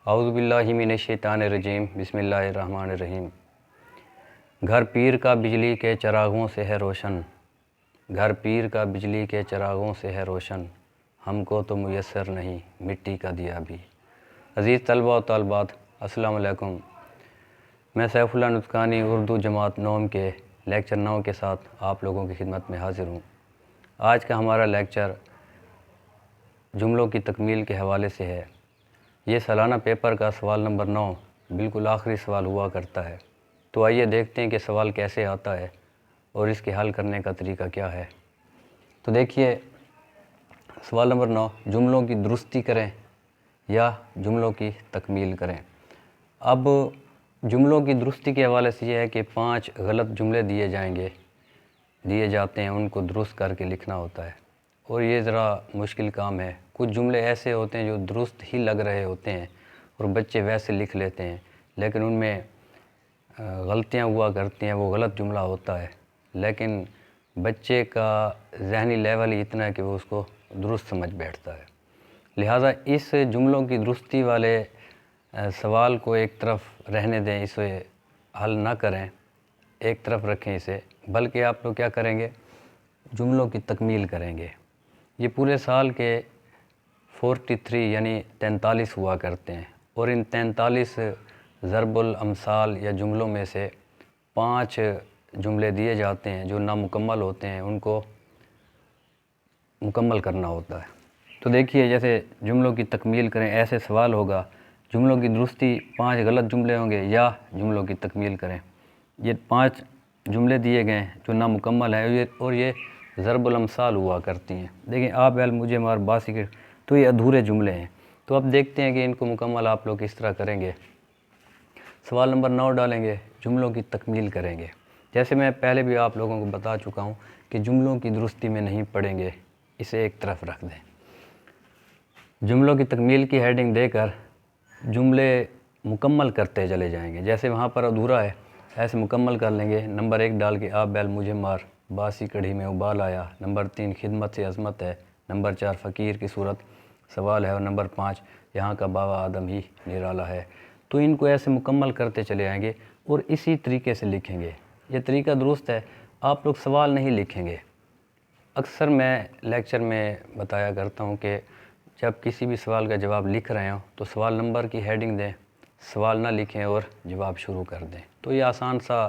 اعوذ باللہ من الشیطان الرجیم بسم اللہ الرحمن الرحیم۔ گھر پیر کا بجلی کے چراغوں سے ہے روشن، گھر پیر کا بجلی کے چراغوں سے ہے روشن، ہم کو تو میسر نہیں مٹی کا دیا بھی۔ عزیز طلبہ و طالبات، السلام علیکم۔ میں سیف اللہ نطقانی اردو جماعت نوم کے لیکچر 9 کے ساتھ آپ لوگوں کی خدمت میں حاضر ہوں۔ آج کا ہمارا لیکچر جملوں کی تکمیل کے حوالے سے ہے۔ یہ سالانہ پیپر کا سوال نمبر 9 بالکل آخری سوال ہوا کرتا ہے، تو آئیے دیکھتے ہیں کہ سوال کیسے آتا ہے اور اس کے حل کرنے کا طریقہ کیا ہے۔ تو دیکھیے سوال نمبر 9، جملوں کی درستی کریں یا جملوں کی تکمیل کریں۔ اب جملوں کی درستی کے حوالے سے یہ ہے کہ 5 غلط جملے دیے جاتے ہیں، ان کو درست کر کے لکھنا ہوتا ہے، اور یہ ذرا مشکل کام ہے۔ کچھ جملے ایسے ہوتے ہیں جو درست ہی لگ رہے ہوتے ہیں اور بچے ویسے لکھ لیتے ہیں، لیکن ان میں غلطیاں ہوا کرتی ہیں، وہ غلط جملہ ہوتا ہے، لیکن بچے کا ذہنی لیول ہی اتنا ہے کہ وہ اس کو درست سمجھ بیٹھتا ہے۔ لہٰذا اس جملوں کی درستی والے سوال کو ایک طرف رہنے دیں، اسے حل نہ کریں، ایک طرف رکھیں اسے، بلکہ آپ لوگ کیا کریں گے، جملوں کی تکمیل کریں گے۔ یہ پورے سال کے 43 یعنی 43 ہوا کرتے ہیں، اور ان 43 ضرب الامثال یا جملوں میں سے 5 جملے دیے جاتے ہیں جو نامکمل ہوتے ہیں، ان کو مکمل کرنا ہوتا ہے۔ تو دیکھیے جیسے جملوں کی تکمیل کریں، ایسے سوال ہوگا، جملوں کی درستی 5 غلط جملے ہوں گے یا جملوں کی تکمیل کریں۔ یہ 5 جملے دیے گئے ہیں جو نامکمل ہیں، اور یہ ضرب الامثال ہوا کرتی ہیں۔ دیکھیں آپ بیل مجھے مار باسی کے، تو یہ ادھورے جملے ہیں۔ تو اب دیکھتے ہیں کہ ان کو مکمل آپ لوگ کس طرح کریں گے۔ سوال نمبر 9 ڈالیں گے، جملوں کی تکمیل کریں گے۔ جیسے میں پہلے بھی آپ لوگوں کو بتا چکا ہوں کہ جملوں کی درستی میں نہیں پڑھیں گے، اسے ایک طرف رکھ دیں۔ جملوں کی تکمیل کی ہیڈنگ دے کر جملے مکمل کرتے چلے جائیں گے۔ جیسے وہاں پر ادھورا ہے، ایسے مکمل کر لیں گے۔ نمبر 1 ڈال کے آپ بیل مجھے مار باسی کڑھی میں ابال آیا۔ نمبر 3 خدمت سے عظمت ہے۔ نمبر 4 فقیر کی صورت سوال ہے، اور نمبر 5 یہاں کا بابا آدم ہی نرالا ہے۔ تو ان کو ایسے مکمل کرتے چلے آئیں گے اور اسی طریقے سے لکھیں گے۔ یہ طریقہ درست ہے۔ آپ لوگ سوال نہیں لکھیں گے۔ اکثر میں لیکچر میں بتایا کرتا ہوں کہ جب کسی بھی سوال کا جواب لکھ رہے ہوں تو سوال نمبر کی ہیڈنگ دیں، سوال نہ لکھیں اور جواب شروع کر دیں۔ تو یہ آسان سا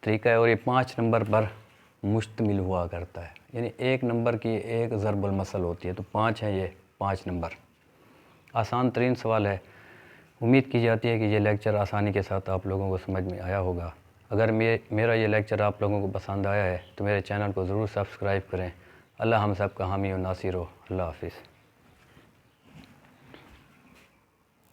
طریقہ ہے، اور یہ 5 نمبر پر مشتمل ہوا کرتا ہے، یعنی 1 نمبر کی 1 ضرب المثل ہوتی ہے، تو 5 ہیں یہ 5 نمبر۔ آسان ترین سوال ہے۔ امید کی جاتی ہے کہ یہ لیکچر آسانی کے ساتھ آپ لوگوں کو سمجھ میں آیا ہوگا۔ اگر میرا یہ لیکچر آپ لوگوں کو پسند آیا ہے تو میرے چینل کو ضرور سبسکرائب کریں۔ اللہ ہم سب کا حامی و ناصر ہو۔ اللہ حافظ۔